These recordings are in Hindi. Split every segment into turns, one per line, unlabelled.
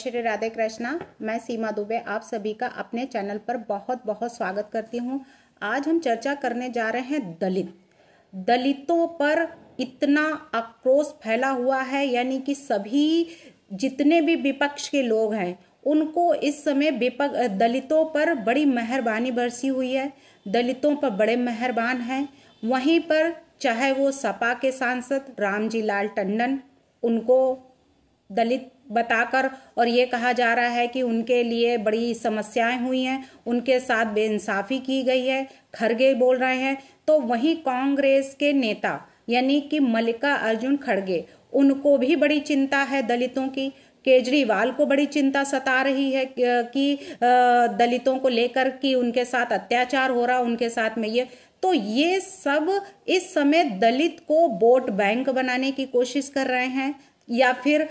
श्री राधे कृष्णा। मैं सीमा दुबे आप सभी का अपने चैनल पर बहुत बहुत स्वागत करती हूँ। आज हम चर्चा करने जा रहे हैं दलितों पर इतना आक्रोश फैला हुआ है, यानी कि सभी जितने भी विपक्ष के लोग हैं उनको इस समय दलितों पर बड़ी मेहरबानी बरसी हुई है, दलितों पर बड़े मेहरबान हैं। वहीं पर चाहे वो सपा के सांसद रामजी लाल टंडन, उनको दलित बताकर और ये कहा जा रहा है कि उनके लिए बड़ी समस्याएं हुई हैं, उनके साथ बेइंसाफी की गई है, खड़गे बोल रहे हैं। तो वहीं कांग्रेस के नेता यानी कि मल्लिकार्जुन खड़गे, उनको भी बड़ी चिंता है दलितों की। केजरीवाल को बड़ी चिंता सता रही है कि दलितों को लेकर कि उनके साथ अत्याचार हो रहा, उनके साथ में तो ये सब इस समय दलित को वोट बैंक बनाने की कोशिश कर रहे हैं या फिर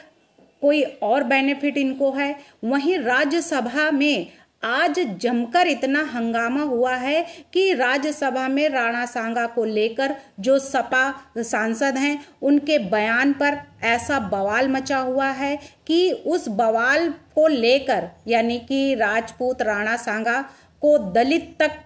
कोई और बेनिफिट इनको है। वहीं राज्यसभा में आज जमकर इतना हंगामा हुआ है कि राज्यसभा में राणा सांगा को लेकर जो सपा सांसद हैं उनके बयान पर ऐसा बवाल मचा हुआ है कि उस बवाल को लेकर यानी कि राजपूत राणा सांगा को दलित तक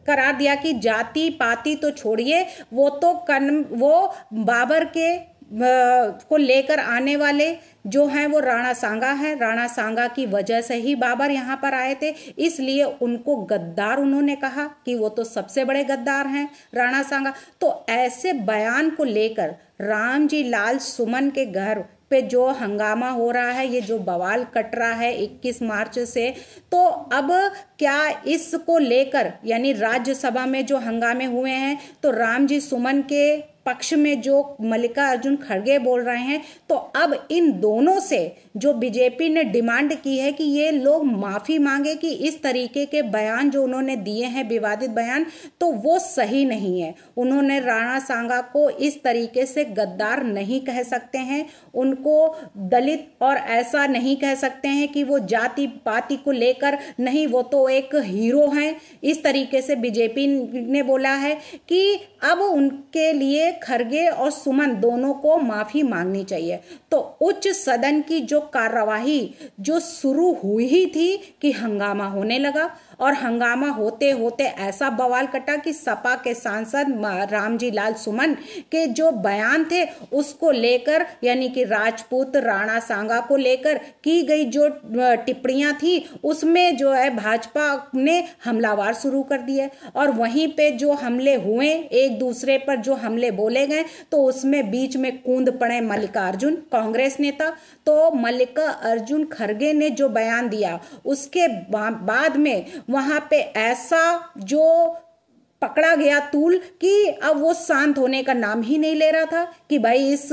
करार दिया कि जाति पाति तो छोड़िए, वो बाबर के को लेकर आने वाले जो हैं वो राणा सांगा हैं। राणा सांगा की वजह से ही बाबर यहाँ पर आए थे, इसलिए उनको गद्दार उन्होंने कहा कि वो तो सबसे बड़े गद्दार हैं राणा सांगा। तो ऐसे बयान को लेकर रामजी लाल सुमन के घर पे जो हंगामा हो रहा है, ये जो बवाल कट रहा है 21 मार्च से, तो अब क्या इसको लेकर यानी राज्यसभा में जो हंगामे हुए हैं तो रामजी सुमन के पक्ष में जो मल्लिकार्जुन खड़गे बोल रहे हैं, तो अब इन दोनों से जो बीजेपी ने डिमांड की है कि ये लोग माफी मांगे कि इस तरीके के बयान जो उन्होंने दिए हैं विवादित बयान, तो वो सही नहीं है। उन्होंने राणा सांगा को इस तरीके से गद्दार नहीं कह सकते हैं, उनको दलित और ऐसा नहीं कह सकते हैं कि वो जाति पाति को लेकर नहीं, वो तो एक हीरो हैं। इस तरीके से बीजेपी ने बोला है कि अब उनके लिए खड़गे और सुमन दोनों को माफी मांगनी चाहिए। तो उच्च सदन की जो कार्यवाही जो शुरू हुई ही थी कि हंगामा होने लगा और हंगामा होते होते ऐसा बवाल कटा कि सपा के सांसद रामजी लाल सुमन के जो बयान थे उसको लेकर यानी कि राजपूत राणा सांगा को लेकर की गई जो टिप्पणियां थी उसमें जो है भाजपा ने हमलावार शुरू कर दिए और वहीं पे जो हमले हुए एक दूसरे पर जो हमले बोले गए तो उसमें बीच में कूद पड़े मल्लिकार्जुन कांग्रेस नेता। तो मल्लिकार्जुन खड़गे ने जो बयान दिया उसके बाद में वहां पे ऐसा जो पकड़ा गया तूल कि अब वो शांत होने का नाम ही नहीं ले रहा था कि भाई इस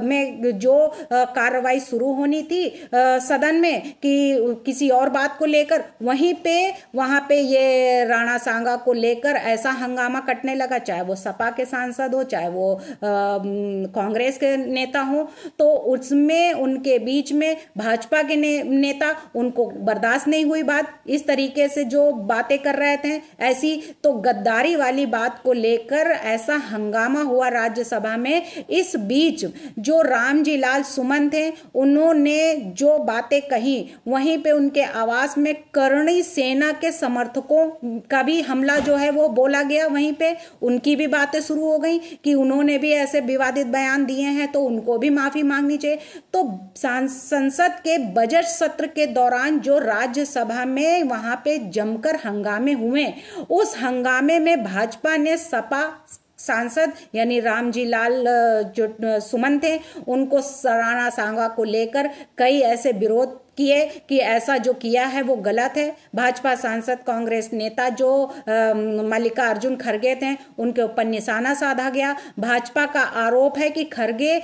में जो कार्रवाई शुरू होनी थी सदन में कि किसी और बात को लेकर वहां पे ये राणा सांगा को लेकर ऐसा हंगामा कटने लगा, चाहे वो सपा के सांसद हो चाहे वो कांग्रेस के नेता हो। तो उसमें उनके बीच में भाजपा के नेता, उनको बर्दाश्त नहीं हुई बात, इस तरीके से जो बातें कर रहे थे ऐसी, तो गद्दारी वाली बात को लेकर ऐसा हंगामा हुआ राज्यसभा में। इस बीच जो रामजी लाल सुमन थे उन्होंने जो बातें कही वहीं पे उनके आवास में करणी सेना के समर्थकों का भी हमला जो है वो बोला गया, वहीं पे उनकी भी बातें शुरू हो गई कि उन्होंने भी ऐसे विवादित बयान दिए हैं तो उनको भी माफी मांगनी चाहिए। तो संसद के बजट सत्र के दौरान जो राज्यसभा में वहां पे जमकर हंगामे हुए, उस हंगामे में भाजपा ने सपा सांसद यानी रामजी लाल जो सुमन थे उनको राणा सांगा को लेकर कई ऐसे विरोध किए कि ऐसा जो किया है वो गलत है। भाजपा सांसद कांग्रेस नेता जो मल्लिकार्जुन खड़गे थे उनके ऊपर निशाना साधा गया। भाजपा का आरोप है कि खड़गे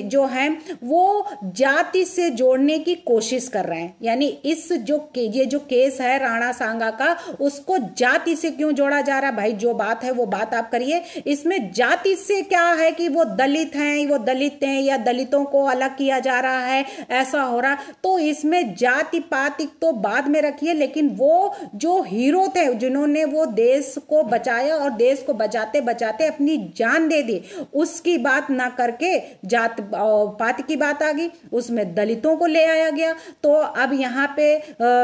जो हैं वो जाति से जोड़ने की कोशिश कर रहे हैं, यानी ये जो केस है राणा सांगा का उसको जाति से क्यों जोड़ा जा रहा है। भाई जो बात है वो बात आप करिए, इसमें जाति से क्या है कि वो दलित हैं या दलितों को अलग किया जा रहा है, ऐसा हो रहा। तो इसमें जाति पाति तो बाद में रखिए, लेकिन वो जो हीरो थे जिन्होंने वो देश को बचाया और देश को बचाते बचाते अपनी जान दे दी, उसकी बात ना करके जात पात की बात आ गई, उसमें दलितों को ले आया गया। तो अब यहाँ पे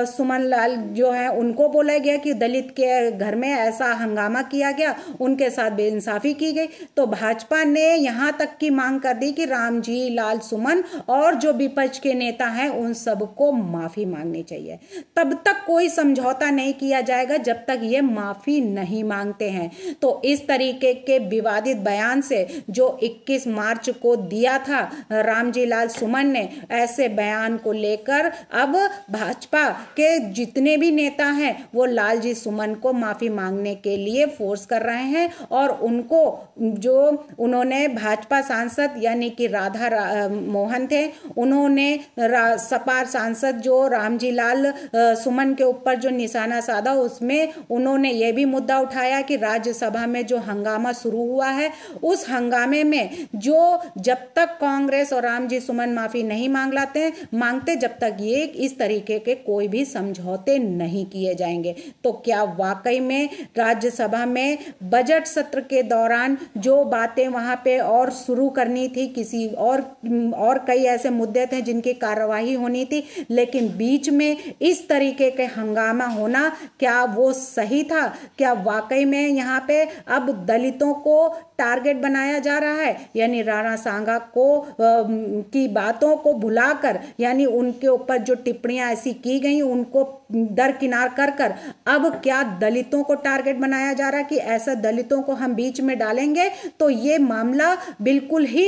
सुमन लाल जो है उनको बोला गया कि दलित के घर में ऐसा हंगामा किया गया, उनके साथ बेइंसाफी की गई। तो भाजपा ने यहाँ तक की मांग कर दी कि रामजी लाल सुमन और जो विपक्ष के नेता हैं उन सबको माफी मांगनी चाहिए। तब तक कोई समझौता नहीं किया जाएगा जब तक ये माफी नहीं मांगते हैं। तो इस तरीके के विवादित बयान से जो 21 मार्च को दिया था रामजी लाल सुमन ने, ऐसे बयान को लेकर अब भाजपा के जितने भी नेता हैं वो लालजी सुमन को माफी मांगने के लिए फोर्स कर रहे हैं। और उनको जो उन्होंने भाजपा सांसद यानी कि राधा मोहन थे, उन्होंने सपा सांसद जो रामजी लाल सुमन के ऊपर जो निशाना साधा, उसमें उन्होंने ये भी मुद्दा उठाया कि राज्यसभा में जो हंगामा शुरू हुआ है उस हंगामे में जो जब तक कांग्रेस और रामजी सुमन माफी नहीं मांगते जब तक ये इस तरीके के कोई भी समझौते नहीं किए जाएंगे। तो क्या वाकई में राज्यसभा में बजट सत्र के दौरान जो बातें वहां पे और शुरू करनी थी, किसी और कई ऐसे मुद्दे थे जिनकी कार्यवाही होनी थी, लेकिन बीच में इस तरीके के हंगामा होना क्या वो सही था? क्या वाकई में यहाँ पे अब दलितों को टारगेट बनाया जा रहा है? यानी राणा सांगा को की बातों को भुलाकर, यानी उनके ऊपर जो टिप्पणियां ऐसी की गई उनको दरकिनार कर अब क्या दलितों को टारगेट बनाया जा रहा है कि ऐसा दलितों को हम बीच में डालेंगे तो ये मामला बिल्कुल ही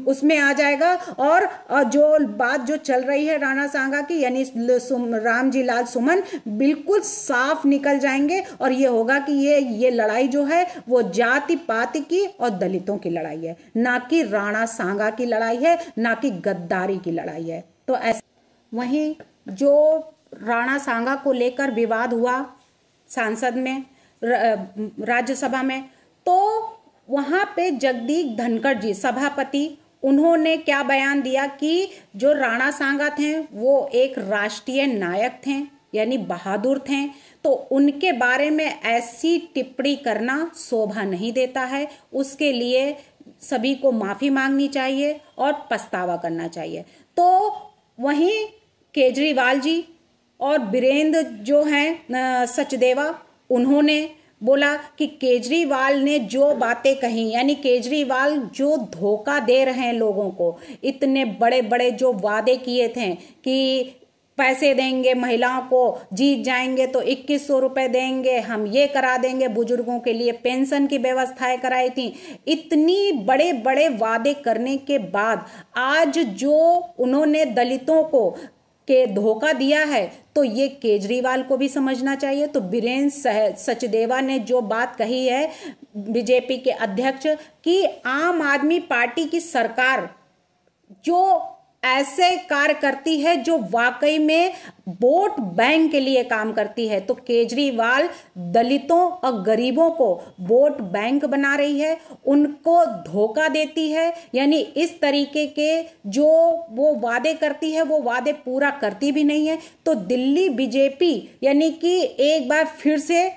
उसमें आ जाएगा। और जो बात जो चल रही है राणा सांगा की, यानी रामजी लाल सुमन बिल्कुल साफ निकल जाएंगे और ये होगा कि ये लड़ाई जो है वो जाति पाति की और दलितों की लड़ाई है, ना कि राणा सांगा की लड़ाई है, ना कि गद्दारी की लड़ाई है। तो ऐसे वहीं जो राणा सांगा को लेकर विवाद हुआ सांसद में, राज्यसभा में, तो वहां पे जगदीप धनखड़ जी सभापति, उन्होंने क्या बयान दिया कि जो राणा सांगा थे वो एक राष्ट्रीय नायक थे, यानी बहादुर थे, तो उनके बारे में ऐसी टिप्पणी करना शोभा नहीं देता है। उसके लिए सभी को माफी मांगनी चाहिए और पछतावा करना चाहिए। तो वहीं केजरीवाल जी और बीरेंद्र जो हैं सचदेवा, उन्होंने बोला कि केजरीवाल ने जो बातें कही, यानी केजरीवाल जो धोखा दे रहे हैं लोगों को, इतने बड़े बड़े जो वादे किए थे कि पैसे देंगे महिलाओं को, जीत जाएंगे तो 2100 रुपए देंगे, हम ये करा देंगे, बुजुर्गों के लिए पेंशन की व्यवस्थाएं कराई थी, इतनी बड़े बड़े वादे करने के बाद आज जो उन्होंने दलितों को के धोखा दिया है, तो ये केजरीवाल को भी समझना चाहिए। तो बीरेंद्र सचदेवा ने जो बात कही है बीजेपी के अध्यक्ष कि आम आदमी पार्टी की सरकार जो ऐसे कार्य करती है जो वाकई में वोट बैंक के लिए काम करती है, तो केजरीवाल दलितों और गरीबों को वोट बैंक बना रही है, उनको धोखा देती है, यानी इस तरीके के जो वो वादे करती है वो वादे पूरा करती भी नहीं है। तो दिल्ली बीजेपी यानी कि एक बार फिर से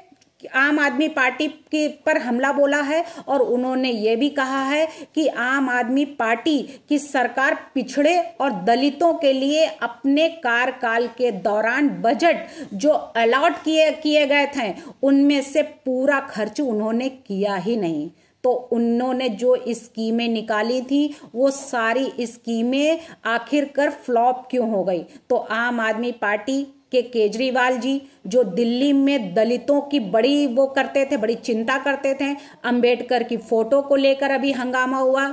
आम आदमी पार्टी के पर हमला बोला है और उन्होंने ये भी कहा है कि आम आदमी पार्टी की सरकार पिछड़े और दलितों के लिए अपने कार्यकाल के दौरान बजट जो अलॉट किए गए थे उनमें से पूरा खर्च उन्होंने किया ही नहीं। तो उन्होंने जो स्कीमें निकाली थी वो सारी स्कीमें आखिरकार फ्लॉप क्यों हो गई? तो आम आदमी पार्टी के केजरीवाल जी जो दिल्ली में दलितों की बड़ी वो करते थे, बड़ी चिंता करते थे, अंबेडकर की फोटो को लेकर अभी हंगामा हुआ,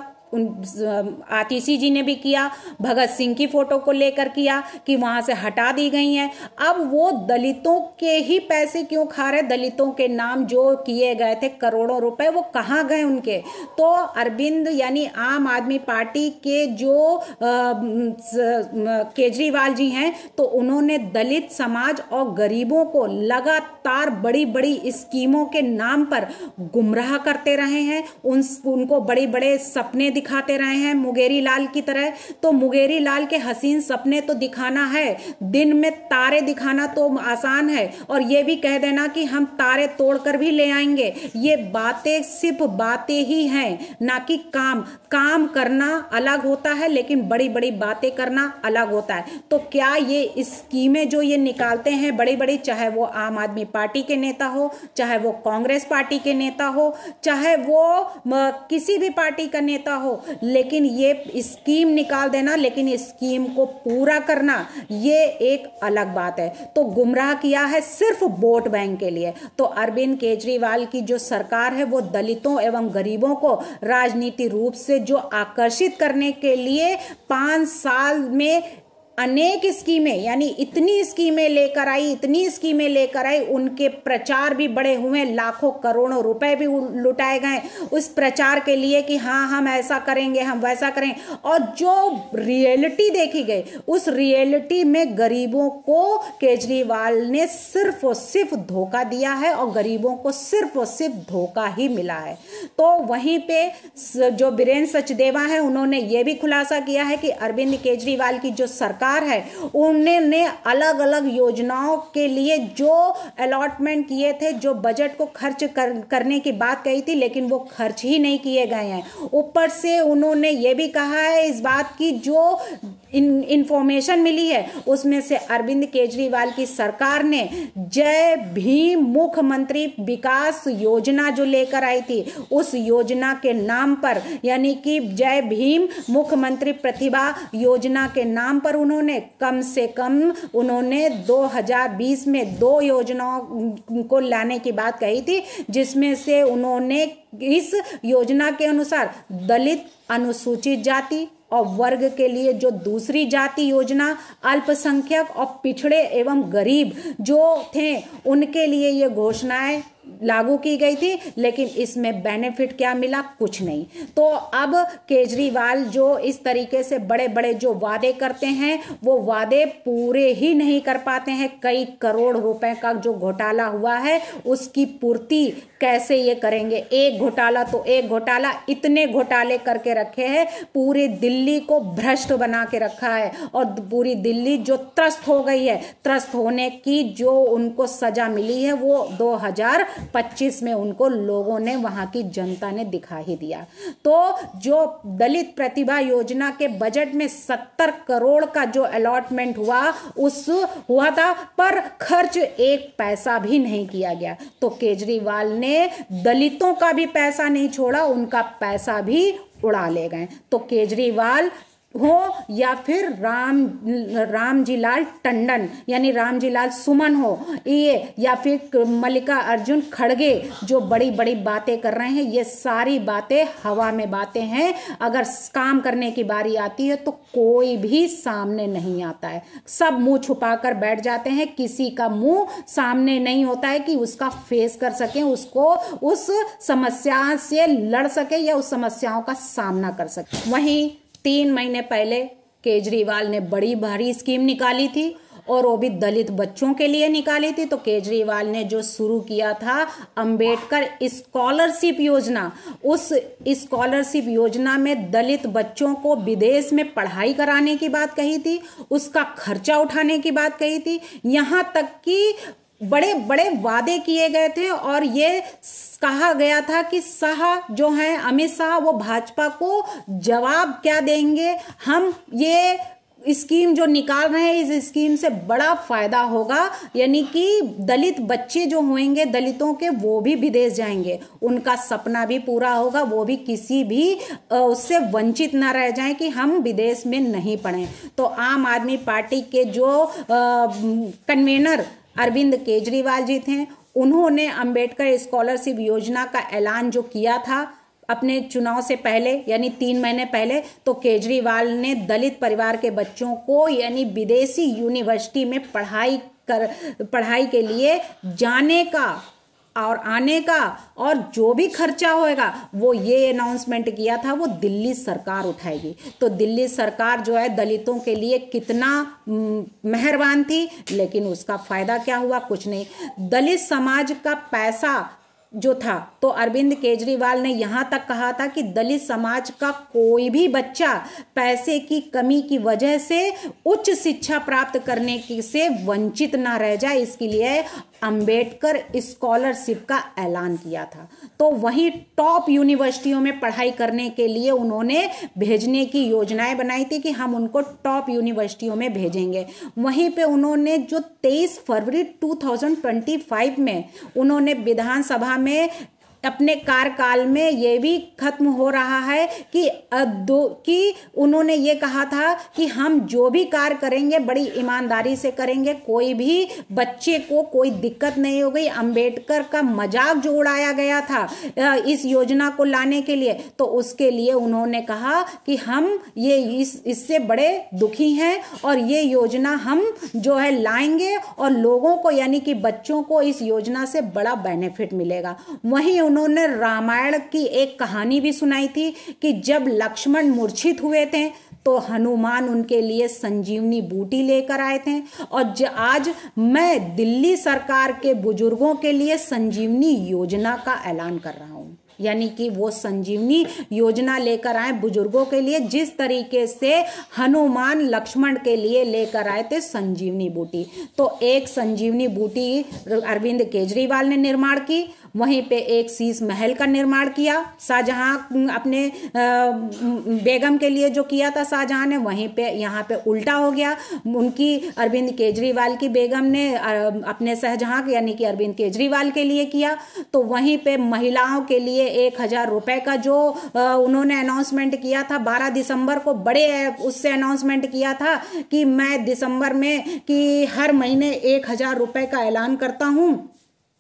आतिशी जी ने भी किया, भगत सिंह की फोटो को लेकर किया कि वहां से हटा दी गई हैं। अब वो दलितों के ही पैसे क्यों खा रहे? दलितों के नाम जो किए गए थे करोड़ों रुपए, वो कहाँ गए उनके? तो अरविंद यानी आम आदमी पार्टी के जो केजरीवाल जी हैं, तो उन्होंने दलित समाज और गरीबों को लगातार बड़ी बड़ी स्कीमों के नाम पर गुमराह करते रहे हैं, उनको बड़े बड़े सपने दिखाते रहे हैं मुंगेरी लाल की तरह। तो मुंगेरी लाल के हसीन सपने तो दिखाना है, दिन में तारे दिखाना तो आसान है, और ये भी कह देना कि हम तारे तोड़कर भी ले आएंगे, ये बातें सिर्फ बातें ही हैं, ना कि काम। काम करना अलग होता है, लेकिन बड़ी बड़ी बातें करना अलग होता है। तो क्या ये स्कीमें जो ये निकालते हैं बड़ी बड़ी, चाहे वो आम आदमी पार्टी के नेता हो, चाहे वो कांग्रेस पार्टी के नेता हो, चाहे वो किसी भी पार्टी का नेता हो, लेकिन ये स्कीम निकाल देना, लेकिन इस स्कीम को पूरा करना ये एक अलग बात है। तो गुमराह किया है सिर्फ वोट बैंक के लिए। तो अरविंद केजरीवाल की जो सरकार है वो दलितों एवं गरीबों को राजनीतिक रूप से जो आकर्षित करने के लिए 5 साल में अनेक स्कीमें, यानी इतनी स्कीमें लेकर आई, इतनी स्कीमें लेकर आई, उनके प्रचार भी बड़े हुए, लाखों करोड़ों रुपए भी लुटाए गए उस प्रचार के लिए कि हाँ हम ऐसा करेंगे, हम वैसा करेंगे। और जो रियलिटी देखी गई, उस रियलिटी में गरीबों को केजरीवाल ने सिर्फ और सिर्फ धोखा दिया है, और गरीबों को सिर्फ और सिर्फ धोखा ही मिला है। तो वहीं पे जो बीरेंद्र सचदेवा है, उन्होंने ये भी खुलासा किया है कि अरविंद केजरीवाल की जो सरकार है, उन्होंने अलग अलग योजनाओं के लिए जो अलॉटमेंट किए थे, जो बजट को खर्च करने की बात कही थी, लेकिन वो खर्च ही नहीं किए गए हैं। ऊपर से उन्होंने ये भी कहा है इस बात की, जो इंफॉर्मेशन मिली है उसमें से अरविंद केजरीवाल की सरकार ने जय भीम मुख्यमंत्री विकास योजना जो लेकर आई थी, उस योजना के नाम पर, यानी कि जय भीम मुख्यमंत्री प्रतिभा योजना के नाम पर उन्होंने कम से कम 2020 में 2 योजनाओं को लाने की बात कही थी, जिसमें से उन्होंने इस योजना के अनुसार दलित, अनुसूचित जाति और वर्ग के लिए जो दूसरी जाति योजना, अल्पसंख्यक और पिछड़े एवं गरीब जो थे उनके लिए ये घोषणाएं लागू की गई थी, लेकिन इसमें बेनिफिट क्या मिला? कुछ नहीं। तो अब केजरीवाल जो इस तरीके से बड़े बड़े जो वादे करते हैं वो वादे पूरे ही नहीं कर पाते हैं। कई करोड़ रुपए का जो घोटाला हुआ है उसकी पूर्ति कैसे ये करेंगे? एक घोटाला तो एक घोटाला, इतने घोटाले करके रखे हैं, पूरे दिल्ली को भ्रष्ट बना के रखा है, और पूरी दिल्ली जो त्रस्त हो गई है, त्रस्त होने की जो उनको सजा मिली है वो 2025 में उनको लोगों ने, वहां की जनता ने दिखा ही दिया। तो जो दलित प्रतिभा योजना के बजट में 70 करोड़ का जो अलॉटमेंट हुआ था, पर खर्च 1 पैसा भी नहीं किया गया। तो केजरीवाल ने दलितों का भी पैसा नहीं छोड़ा, उनका पैसा भी उड़ा ले गए। तो केजरीवाल हो या फिर रामजीलाल टंडन यानी रामजीलाल सुमन हो, ये या फिर मल्लिकार्जुन खड़गे जो बड़ी बड़ी बातें कर रहे हैं, ये सारी बातें हवा में बातें हैं। अगर काम करने की बारी आती है तो कोई भी सामने नहीं आता है, सब मुंह छुपाकर बैठ जाते हैं। किसी का मुंह सामने नहीं होता है कि उसका फेस कर सके, उसको उस समस्या से लड़ सके या उस समस्याओं का सामना कर सके। वहीं 3 महीने पहले केजरीवाल ने बड़ी भारी स्कीम निकाली थी, और वो भी दलित बच्चों के लिए निकाली थी। तो केजरीवाल ने जो शुरू किया था अंबेडकर स्कॉलरशिप योजना, उस स्कॉलरशिप योजना में दलित बच्चों को विदेश में पढ़ाई कराने की बात कही थी, उसका खर्चा उठाने की बात कही थी, यहाँ तक कि बड़े बड़े वादे किए गए थे। और ये कहा गया था कि शाह जो हैं, अमित शाह, वो भाजपा को जवाब क्या देंगे, हम ये स्कीम जो निकाल रहे हैं इस स्कीम से बड़ा फायदा होगा, यानी कि दलित बच्चे जो होंगे दलितों के, वो भी विदेश जाएंगे, उनका सपना भी पूरा होगा, वो भी किसी भी उससे वंचित ना रह जाएं कि हम विदेश में नहीं पढ़ें। तो आम आदमी पार्टी के जो कन्वीनर अरविंद केजरीवाल जी थे, उन्होंने अंबेडकर स्कॉलरशिप योजना का ऐलान जो किया था अपने चुनाव से पहले, यानी 3 महीने पहले, तो केजरीवाल ने दलित परिवार के बच्चों को यानी विदेशी यूनिवर्सिटी में पढ़ाई के लिए जाने का और आने का और जो भी खर्चा होएगा वो ये अनाउंसमेंट किया था वो दिल्ली सरकार उठाएगी। तो दिल्ली सरकार जो है दलितों के लिए कितना मेहरबान थी, लेकिन उसका फायदा क्या हुआ? कुछ नहीं। दलित समाज का पैसा जो था, तो अरविंद केजरीवाल ने यहाँ तक कहा था कि दलित समाज का कोई भी बच्चा पैसे की कमी की वजह से उच्च शिक्षा प्राप्त करने से वंचित ना रह जाए, इसके लिए अंबेडकर स्कॉलरशिप का ऐलान किया था। तो वहीं टॉप यूनिवर्सिटियों में पढ़ाई करने के लिए उन्होंने भेजने की योजनाएं बनाई थी कि हम उनको टॉप यूनिवर्सिटियों में भेजेंगे। वहीं पे उन्होंने जो 23 फरवरी 2025 में उन्होंने विधानसभा में अपने कार्यकाल में ये भी खत्म हो रहा है कि उन्होंने ये कहा था कि हम जो भी कार्य करेंगे बड़ी ईमानदारी से करेंगे, कोई भी बच्चे को कोई दिक्कत नहीं हो गई। अंबेडकर का मजाक जो उड़ाया गया था इस योजना को लाने के लिए, तो उसके लिए उन्होंने कहा कि हम ये इससे बड़े दुखी हैं और ये योजना हम जो है लाएंगे और लोगों को यानी कि बच्चों को इस योजना से बड़ा बेनिफिट मिलेगा। वहीं उन्होंने रामायण की एक कहानी भी सुनाई थी कि जब लक्ष्मण मूर्छित हुए थे तो हनुमान उनके लिए संजीवनी बूटी लेकर आए थे, और आज मैं दिल्ली सरकार के बुजुर्गों के लिए संजीवनी योजना का ऐलान कर रहा हूं। यानी कि वो संजीवनी योजना लेकर आए बुजुर्गों के लिए, जिस तरीके से हनुमान लक्ष्मण के लिए लेकर आए थे संजीवनी बूटी। तो एक संजीवनी बूटी अरविंद केजरीवाल ने निर्माण की, वहीं पे एक शीश महल का निर्माण किया शाहजहां अपने बेगम के लिए जो किया था शाहजहां ने, वहीं पे यहाँ पे उल्टा हो गया। उनकी अरविंद केजरीवाल की बेगम ने अपने शाहजहां यानी कि अरविंद केजरीवाल के लिए किया। तो वहीं पे महिलाओं के लिए 1000 रुपए का जो उन्होंने अनाउंसमेंट किया था 12 दिसंबर को, बड़े उससे अनाउंसमेंट किया था कि मैं दिसंबर में कि हर महीने 1000 रुपए का ऐलान करता हूं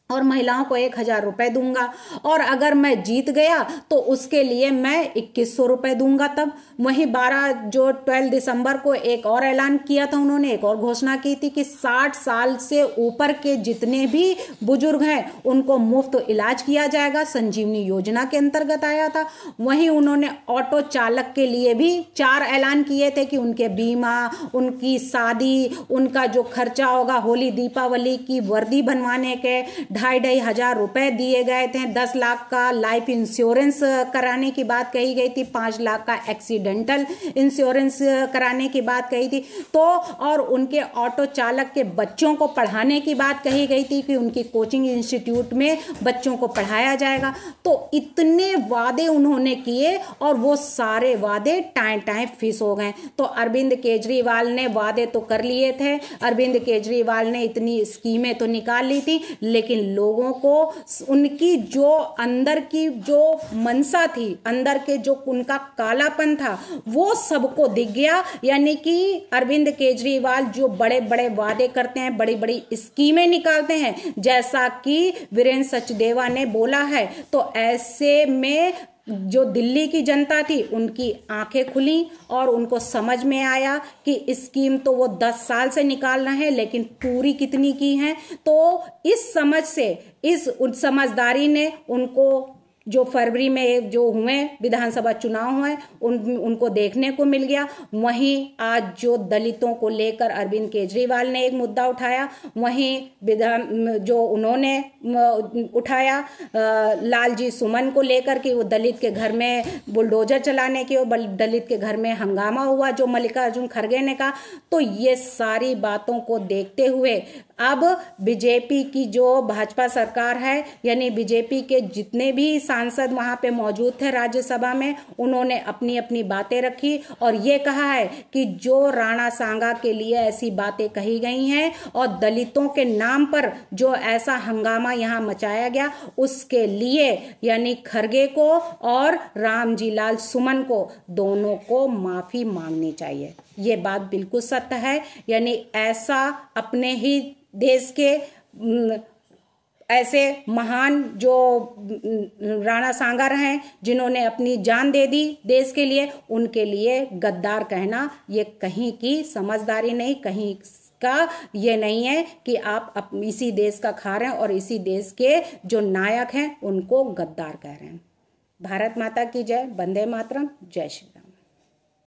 और महिलाओं को 1000 रुपए दूंगा, और अगर मैं जीत गया तो उसके लिए मैं 2100 रुपए दूंगा। तब वहीं 12 दिसंबर को एक और ऐलान किया था उन्होंने, एक और घोषणा की थी कि 60 साल से ऊपर के जितने भी बुजुर्ग हैं उनको मुफ्त इलाज किया जाएगा, संजीवनी योजना के अंतर्गत आया था। वहीं उन्होंने ऑटो चालक के लिए भी 4 ऐलान किए थे कि उनके बीमा, उनकी शादी, उनका जो खर्चा होगा, होली दीपावली की वर्दी बनवाने के 2,500 रुपए दिए गए थे। 10 लाख का लाइफ इंश्योरेंस कराने की बात कही गई थी, 5 लाख का एक्सीडेंटल इंश्योरेंस कराने की बात कही थी। तो और उनके ऑटो चालक के बच्चों को पढ़ाने की बात कही गई थी कि उनकी कोचिंग इंस्टीट्यूट में बच्चों को पढ़ाया जाएगा। तो इतने वादे उन्होंने किए और वो सारे वादे टाइम फिस हो गए। तो अरविंद केजरीवाल ने वादे तो कर लिए थे, अरविंद केजरीवाल ने इतनी स्कीमें तो निकाल ली थी, लेकिन लोगों को उनकी जो अंदर की जो मनसा थी, अंदर के जो उनका कालापन था, वो सबको दिख गया। यानी कि अरविंद केजरीवाल जो बड़े बड़े वादे करते हैं, बड़ी बड़ी स्कीमें निकालते हैं, जैसा कि वीरेंद्र सचदेवा ने बोला है, तो ऐसे में जो दिल्ली की जनता थी उनकी आंखें खुली और उनको समझ में आया कि स्कीम तो वो 10 साल से निकाल रहे हैं, लेकिन पूरी कितनी की हैं। तो इस समझ से, इस समझदारी ने उनको जो फरवरी में जो हुए विधानसभा चुनाव हुए उनको देखने को मिल गया। वहीं आज जो दलितों को लेकर अरविंद केजरीवाल ने एक मुद्दा उठाया, वहीं जो उन्होंने उठाया लालजी सुमन को लेकर कि वो दलित के घर में बुलडोजर चलाने की, दलित के घर में हंगामा हुआ जो मल्लिकार्जुन खड़गे ने कहा। तो ये सारी बातों को देखते हुए अब बीजेपी की जो भाजपा सरकार है, यानी बीजेपी के जितने भी सांसद वहां पे मौजूद थे राज्यसभा में, उन्होंने अपनी अपनी बातें रखी और ये कहा है कि जो राणा सांगा के लिए ऐसी बातें कही गई हैं और दलितों के नाम पर जो ऐसा हंगामा यहाँ मचाया गया, उसके लिए यानी खड़गे को और रामजी लाल सुमन को दोनों को माफी मांगनी चाहिए। ये बात बिल्कुल सत्य है। यानी ऐसा अपने ही देश के ऐसे महान जो राणा सांगा रहे, जिन्होंने अपनी जान दे दी देश के लिए, उनके लिए गद्दार कहना ये कहीं की समझदारी नहीं, कहीं का ये नहीं है कि आप इसी देश का खा रहे हैं और इसी देश के जो नायक हैं उनको गद्दार कह रहे हैं। भारत माता की जय। वंदे मातरम। जय श्री।